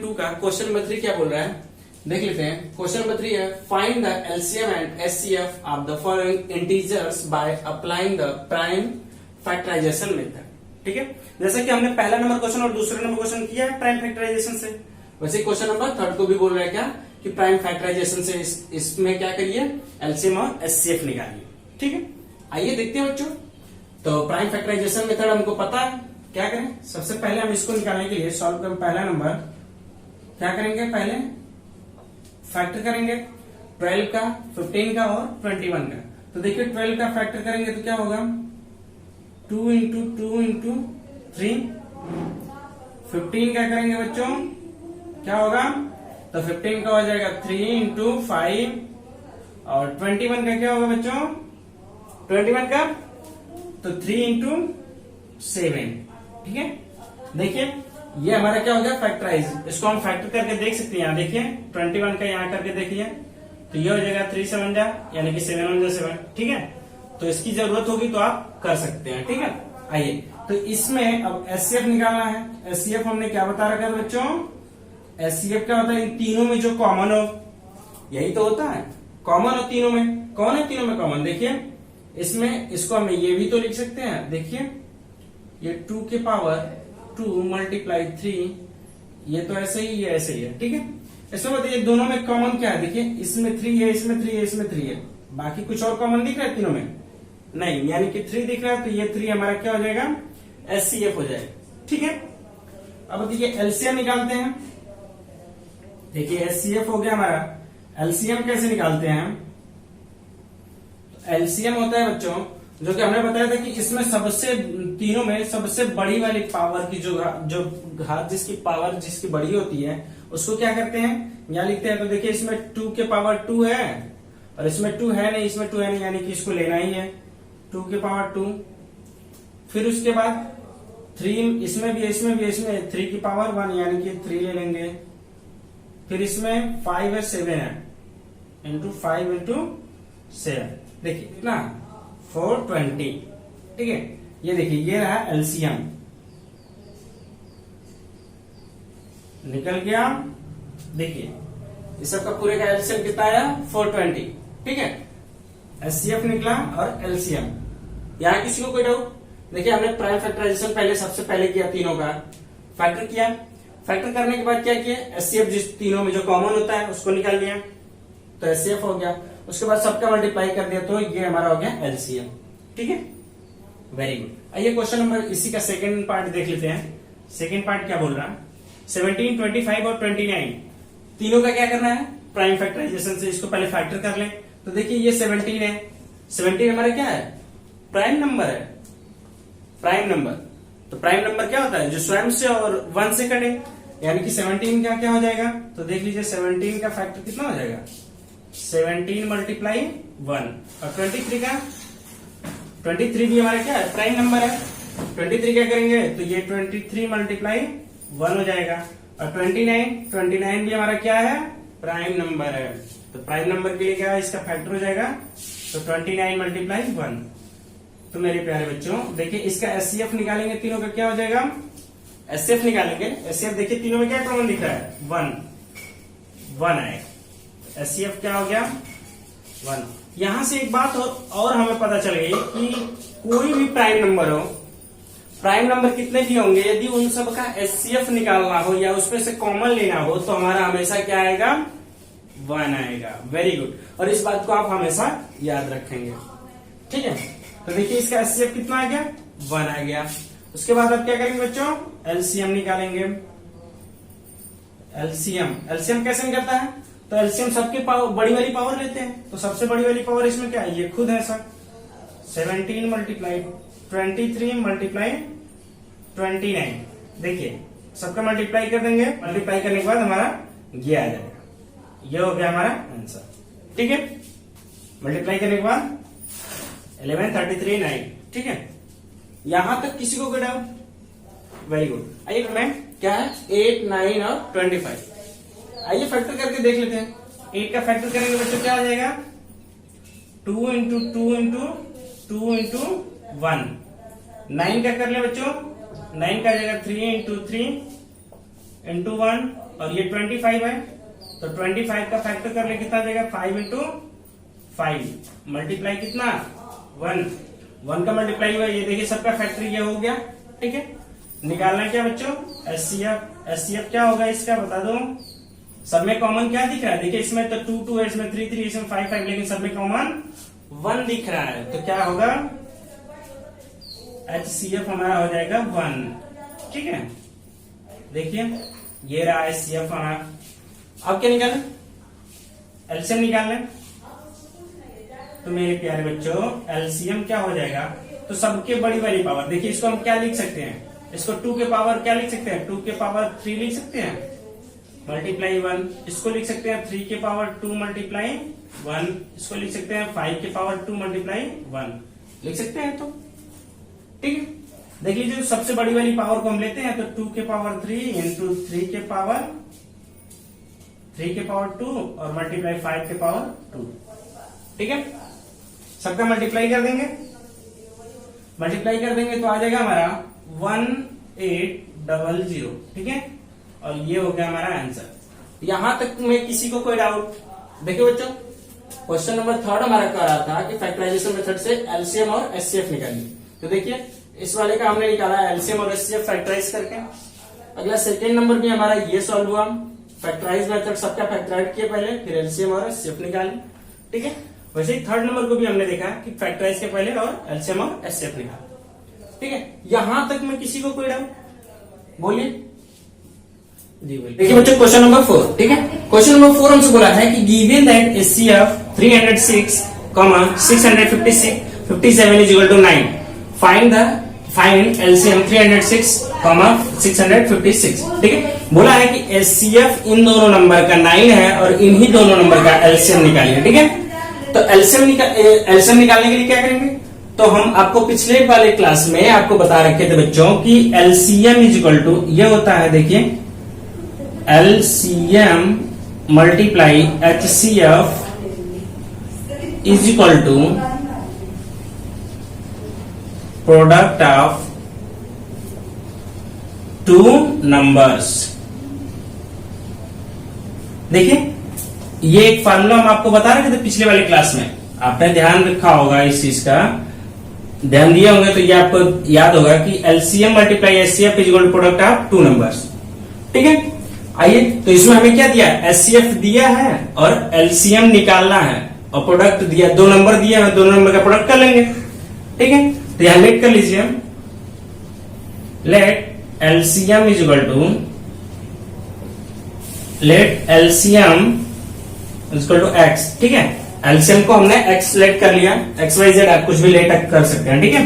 2 का question number 3 क्या बोल रहा है, देख लेते हैं। क्वेश्चन नंबर 3 है, find the LCM and HCF of the following integers by applying the prime factorisation method. ठीक है, जैसे कि हमने पहला नंबर क्वेश्चन और दूसरा नंबर क्वेश्चन किया है प्राइम फैक्टराइजेशन से, वैसे क्वेश्चन नंबर 3 को भी बोल रहा है क्या कि प्राइम फैक्टराइजेशन से इसमें क्या करिए, एलसीएम और एचसीएफ निकालिए। ठीक है, आइए देखते हैं बच्चों। तो प्राइम फैक्टराइजेशन मेथड हमको पता है, क्या करें, सबसे पहले हम इसको निकालने के लिए सॉल्व करें। पहला नंबर क्या करेंगे, पहले फैक्टर करेंगे 12 का, 15 का और 21 का। तो देखिए 12 का फैक्टर करेंगे तो क्या होगा, 2 इंटू 2 इंटू 3। 15 का करेंगे बच्चों, क्या होगा, तो 15 का हो जाएगा 3 इंटू 5 और 21 का क्या होगा बच्चों, 21 का तो 3 इंटू 7। ठीक है, देखिए ये हमारा क्या हो गया, फैक्टराइज। इसको हम फैक्टर करके देख सकते हैं, यहाँ देखिए 21 का यहाँ करके देखिए तो ये हो जाएगा 3 7 जा, यानी कि 7 1 7। ठीक है, तो इसकी जरूरत होगी तो आप कर सकते हैं। ठीक है, आइए तो इसमें अब एचसीएफ निकालना है। एचसीएफ हमने क्या बता रखा है बच्चों, एचसीएफ क्या होता है, इन तीनों में जो कॉमन हो, यही तो होता है कॉमन हो तीनों में। कौन है तीनों में कॉमन, देखिए इसमें इसको हम ये भी तो लिख सकते हैं, देखिए ये 2 के पावर 2 मल्टीप्लाई 3, ये तो ऐसे ही, ये ऐसे ही है। ठीक है, इसमें बताइए दोनों में कॉमन क्या है, देखिए इसमें 3 है, इसमें 3 है, इसमें 3 है, बाकी कुछ और कॉमन दिख रहा है तीनों में, नहीं, यानी कि 3 दिख रहा है, तो ये 3 हमारा क्या हो जाएगा, एचसीएफ हो जाएगा। ठीक है, अब देखिए एलसीएम निकालते हैं। देखिए एचसीएफ हो गया हमारा, एलसीएम कैसे निकालते हैं, एलसीएम होता है बच्चों, जो कि हमने बताया था कि इसमें सबसे तीनों में सबसे बड़ी वाली पावर की जो घात जिसकी पावर जिसकी बड़ी होती है उसको क्या करते हैं, यहाँ लिखते हैं। तो देखिए इसमें 2 के पावर 2 है और इसमें 2 है नहीं, इसमें 2 है नहीं, यानी कि इसको लेना ही है 2 के पावर 2। फिर उसके बाद 3 इसमें भी, इसमें भी, इसमें 3 की पावर 1, यानी कि 3 ले लेंगे। फिर इसमें 5 है, 7 है, इंटू 5 इंटू 7, देखिए कितना 420। ठीक है, ये देखिए ये रहा एलसीएम, निकल गया। देखिए इस सब का पूरे का एलसीएम कितना आया, 420। ठीक है, एचसीएफ निकला और एलसीएम। यहां किसी को कोई डाउट, देखिए हमने प्राइम फैक्टराइजेशन पहले सबसे पहले किया, तीनों का फैक्टर किया। फैक्टर करने के बाद क्या किया, एचसीएफ जिस तीनों में जो कॉमन होता है उसको निकाल लिया, तो एचसीएफ हो गया। उसके बाद सबका मल्टीप्लाई कर दिया तो ये हमारा हो गया एलसीएम। ठीक है, वेरी गुड। आइए क्वेश्चन नंबर इसी का सेकंड पार्ट देख लेते हैं। सेकंड पार्ट क्या बोल रहा है, 17 25 और 29 तीनों का क्या करना है, प्राइम फैक्टराइजेशन से इसको पहले फैक्टर कर लें। तो देखिए ये 17 है, 17 हमारा क्या है, प्राइम नंबर है, प्राइम नंबर। तो प्राइम नंबर क्या होता है, जो स्वयं से और 1 से कटे, यानी कि 17 का क्या हो जाएगा, तो देख लीजिए 17 का फैक्टर कितना हो जाएगा, 17 मल्टीप्लाई 1। और 23 का, 23 भी हमारा क्या है, प्राइम नंबर है। 23 क्या करेंगे, तो ये 23 मल्टीप्लाई 1 हो जाएगा। और 29 भी हमारा क्या है, प्राइम नंबर है। तो प्राइम नंबर के लिए क्या है, इसका फैक्टर हो जाएगा, तो 29 मल्टीप्लाई 1। तो मेरे प्यारे बच्चों देखिए इसका एचसीएफ निकालेंगे, तीनों का क्या हो जाएगा, एचसीएफ निकालेंगे। एचसीएफ देखिए तीनों में क्या कॉमन दिख रहा है, 1 आएगा, एचसीएफ क्या हो गया, 1। यहां से एक बात और हमें पता चल गई कि कोई भी प्राइम नंबर हो, प्राइम नंबर कितने भी होंगे, यदि उन सब का एचसीएफ निकालना हो या उसमें से कॉमन लेना हो तो हमारा हमेशा क्या आएगा, 1 आएगा। वेरी गुड, और इस बात को आप हमेशा याद रखेंगे। ठीक है, तो देखिए इसका एचसीएफ कितना आ गया, 1 आ गया। उसके बाद आप क्या करेंगे बच्चों, एलसीएम निकालेंगे। एलसीएम कैसे निकलता है, तो एलसीएम सबके बड़ी वाली पावर लेते हैं। तो सबसे बड़ी वाली पावर इसमें क्या है, ये खुद है सर, 17 मल्टीप्लाई 23 मल्टीप्लाई 29। देखिए सबका मल्टीप्लाई कर देंगे, मल्टीप्लाई करने के बाद हमारा ये आ जाएगा, ये हो गया हमारा आंसर। ठीक है, मल्टीप्लाई करने के बाद 11 33 9। ठीक है, यहां तक किसी को कोई डाउट, वेरी गुड। आइए कमेंट क्या है, 8 9 और 25। आइए फैक्टर करके देख लेते हैं। 8 का फैक्टर करेंगे बच्चों क्या आ जाएगा, 2 इंटू 2 इंटू 2 इंटू 1। 9 का कर ले बच्चों, 9 का आ जाएगा 3 इंटू 3 इंटू 1 और ये 25 है, तो 25 का फैक्टर कर ले कितना देगा 5 इंटू 5 मल्टीप्लाई कितना 1 का मल्टीप्लाई हुआ, ये देखिए सबका फैक्टर ये हो गया। ठीक है, निकालना क्या बच्चों एचसीएफ क्या होगा इसका बता दो। सब में कॉमन क्या दिख रहा है, देखिए इसमें तो 2 2 है, इसमें 3 3, इसमें 5 5, लेकिन सब में कॉमन 1 दिख रहा है, तो क्या होगा एचसीएफ हमारा हो जाएगा 1। ठीक है, देखिए ये रहा एचसीएफ हमारा। अब क्या निकालें, एलसीएम निकालना। तो मेरे प्यारे बच्चों एलसीएम क्या हो जाएगा, तो सबके बड़ी वाली पावर देखिए, इसको हम क्या लिख सकते हैं, इसको 2 के पावर क्या लिख सकते हैं, 2 के पावर 3 लिख सकते हैं मल्टीप्लाई 1, इसको लिख सकते हैं 3 के पावर 2 मल्टीप्लाई 1, इसको लिख सकते हैं 5 के पावर 2 मल्टीप्लाई 1 लिख सकते हैं। तो ठीक है, देख लीजिए सबसे बड़ी वाली पावर को हम लेते हैं, तो 2 के पावर 3 इंटू 3 के पावर 2 और मल्टीप्लाई 5 के पावर 2। ठीक है, सबका मल्टीप्लाई कर देंगे, तो आ जाएगा हमारा 1800। ठीक है, और ये हो गया हमारा आंसर। यहां तक में किसी को कोई डाउट? देखिए बच्चों क्वेश्चन नंबर 3 हमारा कह रहा था कि फैक्टराइजेशन मेथड से एलसीएम और एचसीएफ निकालिए। तो देखिए इस वाले का हमने निकाला एलसीएम और एचसीएफ फैक्टराइज करके। अगला सेकेंड नंबर भी हमारा ये सॉल्व हुआ, फैक्टराइज मेथड सबका फैक्टराइज किया पहले, फिर एलसीएम और एचसीएफ निकाले। ठीक है, वैसे ही थर्ड नंबर को भी हमने देखा कि फैक्टराइज के पहले और एलसीएम और एचसीएफ निकाला। ठीक है, यहां तक में किसी को कोई डाउट बोलिए। देखिए बच्चों क्वेश्चन नंबर 4। ठीक है, क्वेश्चन नंबर 4 हमसे बोला है कि given that HCF 306, 656, 57 is equal to 9, find LCM 306, 656। ठीक है, बोला है कि एचसीएफ इन दोनों नंबर का 9 है और इन्हीं दोनों नंबर का एलसीएम निकालिए। ठीक है, तो एलसीएम निकालने के लिए क्या करेंगे, तो हम आपको पिछले वाले क्लास में आपको बता रखे थे बच्चों कि एलसीएम इज इक्वल टू ये होता है, देखिए LCM multiply HCF is equal to product of 2 numbers. देखिए ये एक फार्मूला हम आपको बता रहे थे पिछले वाले क्लास में, आपने ध्यान रखा होगा, इस चीज का ध्यान दिया होंगे तो ये आपको याद होगा कि LCM multiply HCF is equal to product of 2 numbers. ठीक है, आइए तो इसमें हमें क्या दिया, एचसीएफ दिया है और एलसीएम निकालना है, और प्रोडक्ट दिया, 2 नंबर दिया है, दोनों नंबर का प्रोडक्ट कर लेंगे। ठीक है, तो यहां लेट कर लीजिए, let LCM is equal to x. ठीक है, एलसीएम को हमने एक्स लेट कर लिया, एक्स वाई जेड आप कुछ भी लेट कर सकते हैं। ठीक है,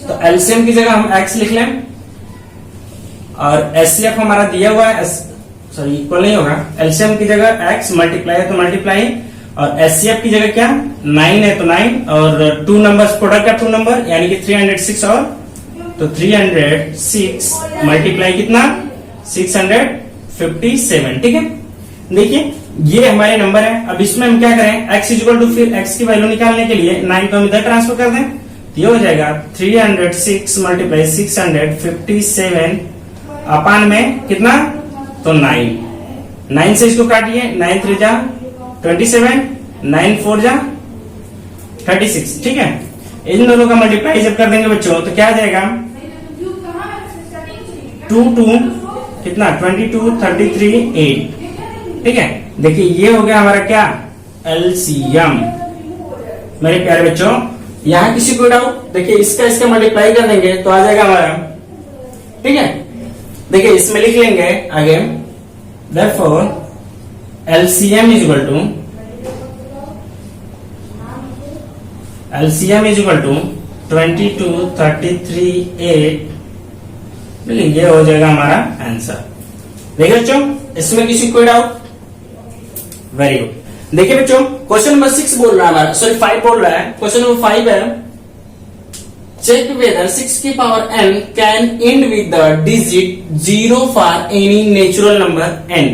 तो एलसीएम की जगह हम एक्स लिख लें, और एचसीएफ हमारा दिया हुआ है, सॉरी इक्वल नहीं होगा, एलसीएम की जगह एक्स मल्टीप्लाई है तो मल्टीप्लाई, और एचसीएफ की जगह क्या 9 है तो 9, और 2 नंबर्स प्रोडक्ट का 2 नंबर यानी कि 306, और तो 306 मल्टीप्लाई कितना 657। ठीक है, देखिए ये हमारे नंबर है। अब इसमें हम क्या करें, x इक्वल टू, फिर x की वैल्यू निकालने के लिए 9 को हम इधर ट्रांसफर कर दें, ये हो जाएगा 306 मल्टीप्लाई 657 अपान में कितना, तो 9 से इसको काटिए, 9 3 जा 27, 9 4 जा 36। ठीक है, इन दोनों का मल्टीप्लाई जब कर देंगे बच्चों तो क्या आ जाएगा 2 2 कितना 22 33 8। ठीक है, देखिए ये हो गया हमारा क्या एलसीएम। मेरे प्यारे बच्चों यहां किसी को डाउट, देखिए इसका मल्टीप्लाई कर देंगे तो आ जाएगा हमारा। ठीक है, देखिए इसमें लिख लेंगे आगे, therefore LCM is equal to 22 33 8। ये हो जाएगा हमारा आंसर। देखिए बच्चों इसमें किसी को डाउट, वेरी गुड। देखिए बच्चों क्वेश्चन नंबर 6 बोल रहा है हमारा, सॉरी 5 बोल रहा है, क्वेश्चन नंबर 5 है चेक वेदर 6 की power n can and with the digit 0 for any natural number n।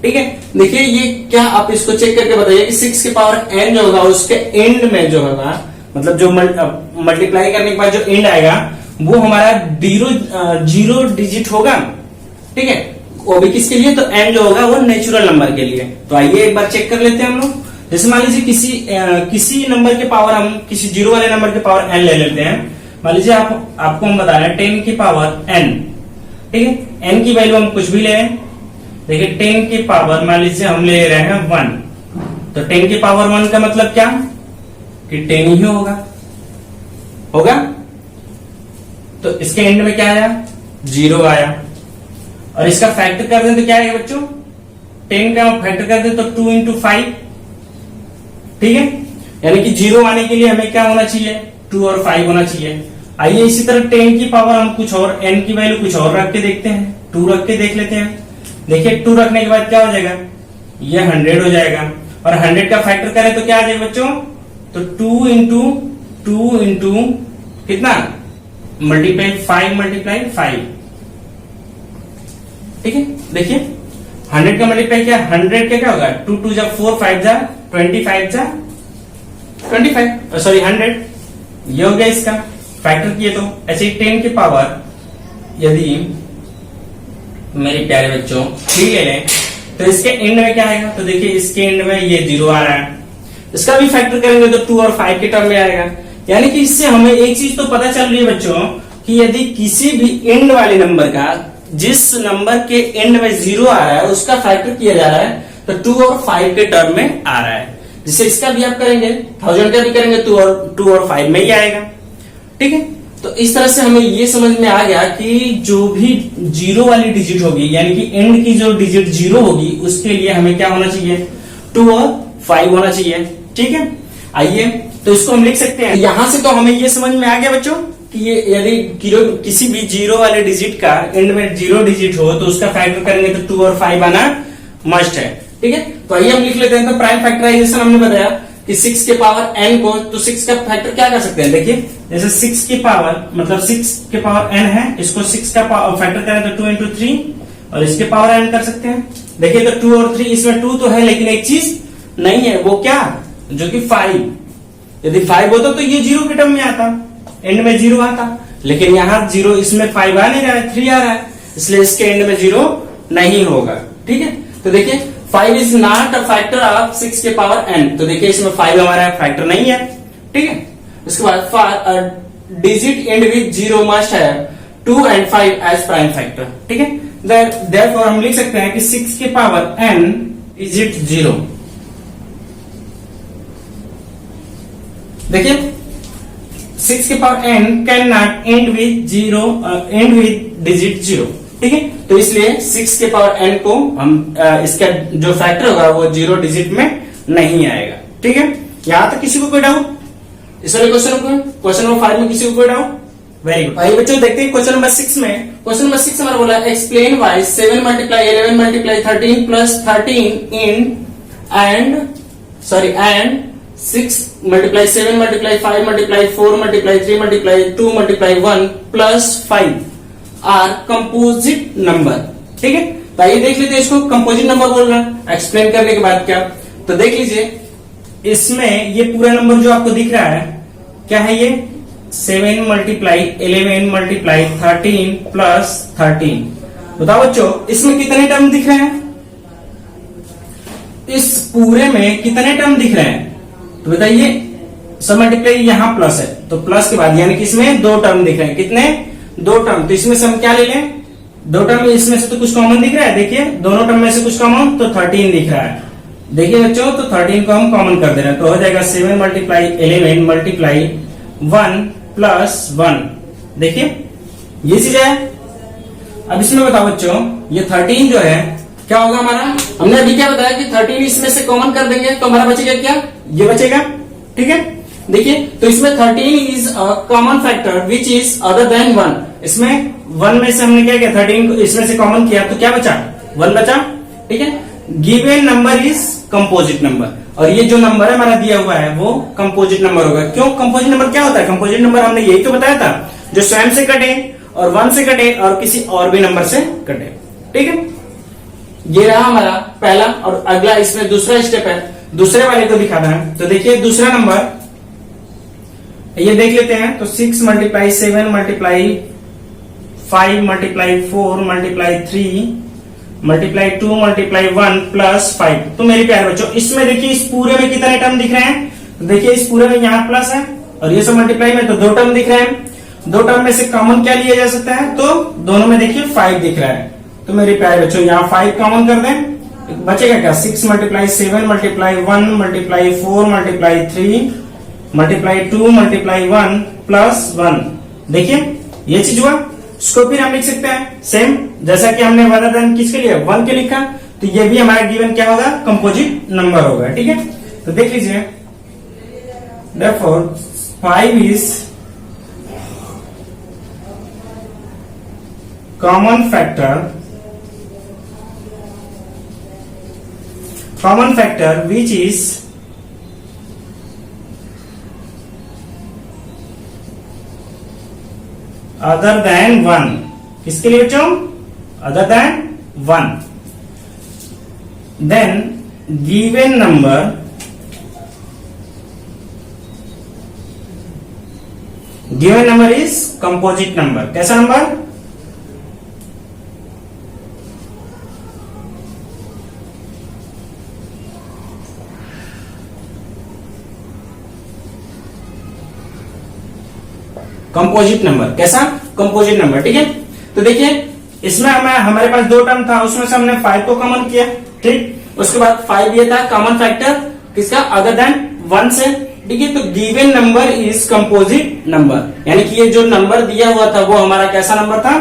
ठीक है, देखिए ये क्या, आप इसको चेक करके बताइए कि 6 की पावर n जो होगा उसके एंड में जो होगा, मतलब जो मल्टीप्लाई करने के बाद जो एंड आएगा वो हमारा 0 डिजिट होगा। ठीक है, वो भी किसके लिए, तो n जो होगा वो नेचुरल नंबर के लिए। तो आइए एक बार चेक कर लेते हैं हम लोग। जैसे मान लीजिए किसी नंबर के पावर हम किसी जीरो वाले नंबर के पावर n ले लेते हैं। मान लीजिए आपको हम बता रहे हैं 10 की पावर n, ठीक है। n की वैल्यू हम कुछ भी ले रहे हैं। देखिए 10 की पावर मान लीजिए हम ले रहे हैं 1, तो 10 की पावर 1 का मतलब क्या कि 10 ही होगा। तो इसके एंड में क्या आया, 0 आया। और इसका फैक्टर कर दें तो क्या आएगा बच्चों, 10 का फैक्टर कर दें तो 2 into 5, ठीक है। यानी कि 0 आने के लिए हमें क्या होना चाहिए, 2 और 5 होना चाहिए। आइए इसी तरह 10 की पावर हम कुछ और n की वैल्यू कुछ और रख के देखते हैं, 2 रख के देख लेते हैं। देखिए 2 रखने के बाद क्या हो जाएगा, ये 100 हो जाएगा। और 100 का फैक्टर करें तो क्या आ जाएगा बच्चों, तो 2 into कितना, मल्टीप्लाई 5, ठीक है। देखिए 100 का मल्टीप्लाई क्या, 100 का क्या होगा, 2 2 जा 4, 5 जा 25 जा 25, सॉरी 100, ये हो गया इसका फैक्टर किए। तो ऐसे ही 10 की पावर यदि मेरे प्यारे बच्चों 3 ले लें तो इसके एंड में क्या आएगा, तो देखिए इसके एंड में ये 0 आ रहा है। इसका भी फैक्टर करेंगे तो 2 और 5 के टर्म में आएगा। यानी कि इससे हमें एक चीज तो पता चल रही है बच्चों कि यदि किसी भी एंड वाले नंबर का, जिस नंबर के एंड में 0 आ रहा है उसका फैक्टर किया जा रहा है तो 2 और 5 के टर्म में आ रहा है। जिससे इसका भी आप करेंगे 1000 का भी करेंगे 2 और 5 में ही आएगा, ठीक है। तो इस तरह से हमें ये समझ में आ गया कि जो भी 0 वाली डिजिट होगी, यानी कि एंड की जो डिजिट 0 होगी, उसके लिए हमें क्या होना चाहिए, 2 और 5 होना चाहिए, ठीक है। आइए तो इसको हम लिख सकते हैं। यहां से तो हमें ये समझ में आ गया बच्चों कि ये यदि किसी भी 0 वाले डिजिट का एंड में 0 डिजिट हो तो उसका फैक्टर करेंगे तो 2 और 5 आना मस्ट है, ठीक है। तो आइए हम लिख लेते हैं। तो प्राइम फैक्टराइजेशन हमने बताया कि 6 के पावर n को, तो 6 का फैक्टर क्या कर सकते हैं, देखिए जैसे 6 की पावर मतलब 6 के पावर n है, इसको 6 का फैक्टर करें तो 2 into 3 और इसके पावर n कर सकते हैं। देखिए तो 2 और 3, इसमें 2 तो है लेकिन एक चीज नहीं है, वो क्या, जो कि 5। यदि 5 होता तो ये 0 के टर्म में आता, एंड में 0 आता, लेकिन यहाँ 0, इसमें 5 आ नहीं रहा है, 3 आ रहा है, इसलिए इसके एंड में 0 नहीं होगा, ठीक है। तो देखिए 5 is not a factor of 6 के पावर n, तो देखिए इसमें 5 हमारा फैक्टर नहीं है, ठीक है। उसके बाद for digit and with 0 must है 2 and 5 एज प्राइम फैक्टर, ठीक है। देयरफॉर हम लिख सकते हैं कि 6 के पावर n डिजिट 0, देखिए 6 के power n can not and with 0, and with digit 0, ठीक है। तो इसलिए 6 के पावर n को हम इसका जो फैक्टर होगा वो 0 डिजिट में नहीं आएगा, ठीक है। यहां तक किसी को कोई डाउट इस वाले क्वेश्चन नंबर 5 में किसी को कोई डाउट? Very good. आइए बच्चों देखते हैं क्वेश्चन नंबर 6 में। क्वेश्चन नंबर 6 हमारा बोला explain why 7 multiply 11 multiply 13 plus 13 and 6 multiply 7 multiply 5 multiply 4 multiply 3 multiply 2 multiply 1 plus 5 are composite number, ठीक है। तो आइए देख लेते हैं इसको, कंपोजिट नंबर बोल रहा है। एक्सप्लेन करने के बाद क्या, तो देख लीजिए इसमें ये पूरा नंबर जो आपको दिख रहा है क्या है, ये 7 मल्टीप्लाई 11 मल्टीप्लाई 13 प्लस 13। बताओ बच्चों इसमें कितने टर्म दिख रहे हैं, इस पूरे में कितने टर्म दिख रहे हैं, तो बताइए। सब मल्टीप्लाई यहाँ प्लस है तो प्लस के बाद यानी कि इसमें 2 टर्म दिख रहे हैं, कितने, 2 टर्म। तो इसमें से हम क्या ले लें, 2 टर्म, इसमें से तो कुछ कॉमन दिख रहा है, देखिए दोनों टर्म में से कुछ कॉमन, तो 13 दिख रहा है। देखिए बच्चों तो 13 को हम कॉमन कर दे रहे हैं तो हो जाएगा 7 मल्टीप्लाई 11 मल्टीप्लाई 1 प्लस 1, देखिए ये चीज है। अब इसमें बताओ बच्चों ये 13 जो है क्या होगा हमारा, हमने अभी क्या बताया कि 13 इसमें से कॉमन कर देंगे तो हमारा बचेगा क्या, ये बचेगा, ठीक है। देखिए तो इसमें 13 is a common factor which is other than 1। इसमें 1 में से हमने क्या किया, 13 को इसमें से कॉमन किया तो क्या बचा, 1 बचा, ठीक है। Given number is composite number, और ये जो नंबर है हमारा दिया हुआ है वो कंपोजिट नंबर होगा। क्यों, कंपोजिट नंबर क्या होता है, कंपोजिट नंबर हमने यही तो बताया था, जो स्वयं से कटे और 1 से कटे और किसी और भी नंबर से कटे, ठीक है। ये रहा हमारा पहला, और अगला इसमें दूसरा स्टेप है, दूसरे वाले को दिखाना है। तो देखिए दूसरा नंबर ये देख लेते हैं, तो 6 multiply 7 multiply 5 multiply 4 multiply 3 multiply 2 multiply 1 plus 5। तो मेरे प्यारे बच्चों इसमें देखिए इस पूरे में कितने टर्म दिख रहे हैं, तो देखिए इस पूरे में यहाँ प्लस है और ये सब मल्टीप्लाई में तो 2 टर्म दिख रहे हैं। 2 टर्म में से कॉमन क्या लिया जा सकता है, तो दोनों में देखिए 5 दिख रहा है। तो मेरे प्यारे बच्चों यहाँ 5 कॉमन कर दें, बचेगा क्या 6 multiply 7 multiply 1 multiply 4 multiply 3 multiply 2 multiply 1 plus 1। देखिए ये चीज हुआ। इसको फिर हम लिख सकते हैं सेम जैसा कि हमने वादा देन किसके लिए 1 के लिखा, तो ये भी हमारा गिवन क्या होगा, कंपोजिट नंबर होगा। ठीक है, तो देख लीजिए therefore 5 is common factor which is other than 1। किसके लिए बच्चों, other than 1। then given number is composite number। कैसा नंबर, कंपोजिट नंबर। कैसा, कंपोजिट नंबर। ठीक है, तो देखिए इसमें हमारे पास 2 टर्म था, उसमें से हमने 5 को कॉमन किया। ठीक, उसके बाद 5 ये था कॉमन फैक्टर किसका, अदर देन 1 से। ठीक है, तो given number is composite number, यानी कि ये जो नंबर दिया हुआ था वो हमारा कैसा नंबर था,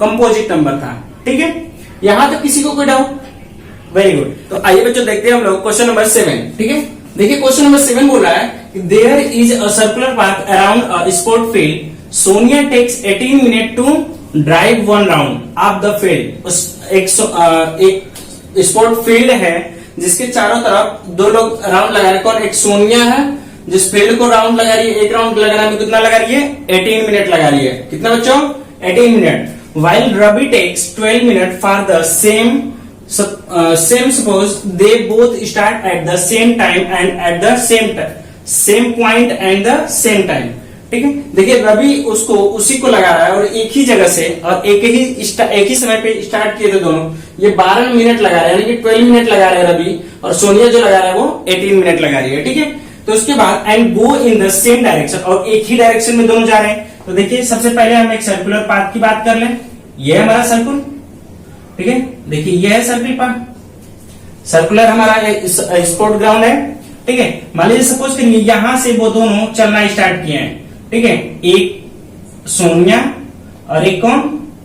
कंपोजिट नंबर था। ठीक है, यहां तक किसी को कोई डाउट, वेरी गुड। तो आइए बच्चों देखते हैं हम लोग क्वेश्चन नंबर 7। ठीक है, देखिए क्वेश्चन नंबर 7 बोल रहा है there is a circular path around a sport field, Sonia takes 18 minute to drive 1 round of the field. एक स्पोर्ट फील्ड है जिसके चारों तरफ 2 लोग राउंड लगा रहे हैं। कौन, एक सोनिया है जिस फील्ड को राउंड लगा रही है, एक राउंड लगाने में कितना लगा रही है, 18 मिनट लगा रही है। कितना बच्चों, 18 minute. while Ravi takes 12 minute for the same suppose they both start at the same time and at the same point and the same time। ठीक है, देखिए रवि उसको उसी को लगा रहा है और एक ही जगह से और एक ही समय पे स्टार्ट किए थे दोनों। ये 12 मिनट लगा रहे हैं, यानी कि 12 मिनट लगा रहे हैं रवि, और सोनिया जो लगा रहा है वो 18 मिनट लगा रही है। ठीक है, तो उसके बाद and go in the same direction, और एक ही डायरेक्शन में दोनों जा रहे हैं। तो देखिए सबसे पहले हम एक सर्कुलर पाथ की बात कर लें। ये हमारा सर्कुल, ठीक है, देखिए ये है सर्कुलर हमारा स्पोर्ट ग्राउंड है। ठीक है, मान लीजिए सपोज करिए यहां से वो दोनों चलना स्टार्ट किए हैं। ठीक है, एक सोनिया और एक कौन,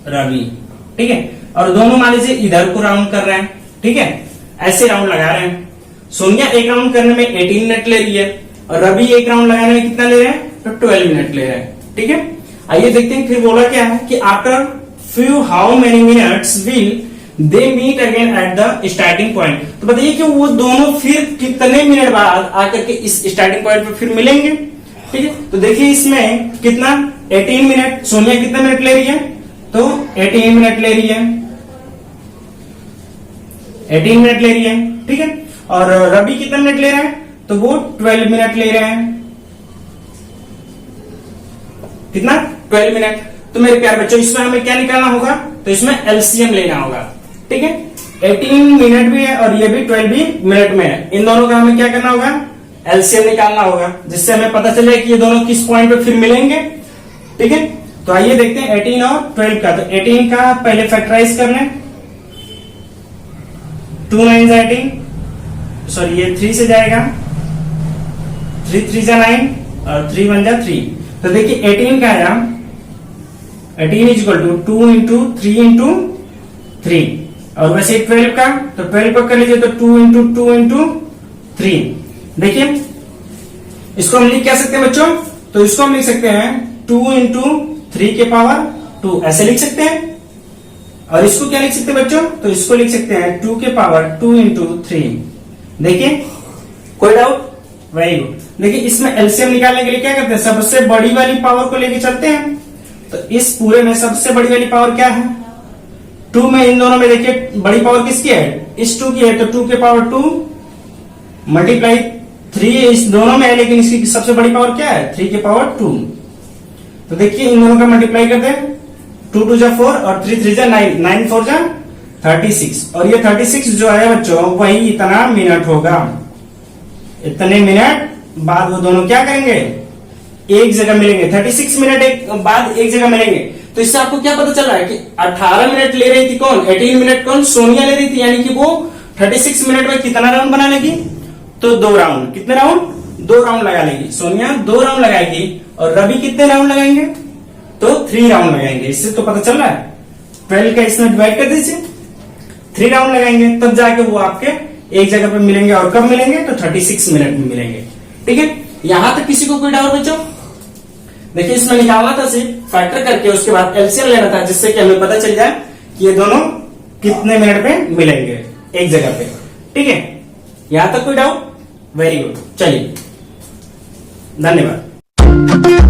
रवि। ठीक है, और दोनों मान लीजिए इधर को राउंड कर रहे हैं। ठीक है, ऐसे राउंड लगा रहे हैं। सोनिया एक राउंड करने में 18 मिनट ले रही है और रवि एक राउंड लगाने में कितना ले रहे हैं, तो 12 मिनट ले रहे हैं। ठीक है, आइए देखते हैं फिर बोला क्या है कि after few how many minutes will they meet again at the starting point। तो बताइए कि वो दोनों फिर कितने मिनट बाद आकर के इस स्टार्टिंग पॉइंट पर फिर मिलेंगे। ठीक है, तो देखिए इसमें कितना 18 मिनट, सोनिया कितने मिनट ले रही है, तो 18 मिनट ले रही है, 18 मिनट ले रही है। ठीक है, और रवि कितने मिनट ले रहे हैं, तो वो 12 मिनट ले रहे हैं। कितना, 12 मिनट। तो मेरे प्यारे बच्चों इसमें हमें क्या निकालना होगा, तो इसमें एलसीएम लेना होगा। ठीक है, 18 मिनट भी है और ये भी 12 भी मिनट में है। इन दोनों का हमें क्या करना होगा, एलसीएम निकालना होगा, जिससे हमें पता चले कि ये दोनों किस पॉइंट पे फिर मिलेंगे। ठीक है, तो आइए देखते हैं 18 और 12 का। तो 18 का पहले फैक्टराइज कर लें, 2 9 18, सॉरी ये 3 से जाएगा, 3 3 जा 9 और 3 1 जा 3। तो देखिए 18 का आया 18 is equal to 2 into 3 into 3, और वैसे 12 का, तो 12 को कर लीजिए तो 2 इंटू 2 इंटू 3। देखिए इसको हम लिख क्या सकते हैं बच्चों, तो इसको हम लिख सकते हैं 2 इंटू 3 के पावर 2, ऐसे लिख सकते हैं। और इसको क्या लिख सकते हैं बच्चों, तो इसको लिख सकते हैं 2 के पावर 2 इंटू 3। देखिए कोई डाउट, वेरी गुड। देखिए इसमें एलसीएम निकालने के लिए क्या करते हैं, सबसे बड़ी वाली पावर को लेके चलते हैं। तो इस पूरे में सबसे बड़ी वाली पावर क्या है, 2 में, इन दोनों में देखिए बड़ी पावर किसकी है, इस 2 की है, तो 2 के पावर 2 मल्टीप्लाई 3 इस दोनों में है, लेकिन इसकी सबसे बड़ी पावर क्या है, 3 के पावर 2। तो देखिए इन दोनों का मल्टीप्लाई करते हैं, 2 2 जा 4 और 3 3 जा 9, 9 4 जा 36 और ये 36 जो है बच्चों वही इतना मिनट होगा। इतने मिनट बाद वो दोनों क्या करेंगे, एक जगह मिलेंगे। 36 मिनट बाद एक जगह मिलेंगे। तो इससे आपको क्या पता चल रहा है कि 18 मिनट ले रही थी कौन, 18 मिनट कौन, सोनिया ले रही थी, यानी कि वो 36 मिनट में कितना राउंड बना लेगी, तो 2 राउंड। कितने राउंड, 2 राउंड लगा लेगी सोनिया, 2 राउंड लगाएगी। और रवि कितने राउंड लगाएंगे, तो 3 राउंड लगाएंगे। इससे तो पता चल रहा है 12 का इसमें डिवाइड कर दीजिए, 3 राउंड लगाएंगे तब जाके वो आपके एक जगह पे मिलेंगे। और कब मिलेंगे, तो 36 मिनट में मिलेंगे। ठीक है, यहां तक किसी को कोई डाउट बच्चों? देखिए इसमें निकालना था सिर्फ फैक्टर करके, उसके बाद एलसीएम लेना था, जिससे कि हमें पता चल जाए कि ये दोनों कितने मिनट में मिलेंगे एक जगह पे। ठीक है, यहां तक कोई डाउट? वेरी गुड, चलिए धन्यवाद।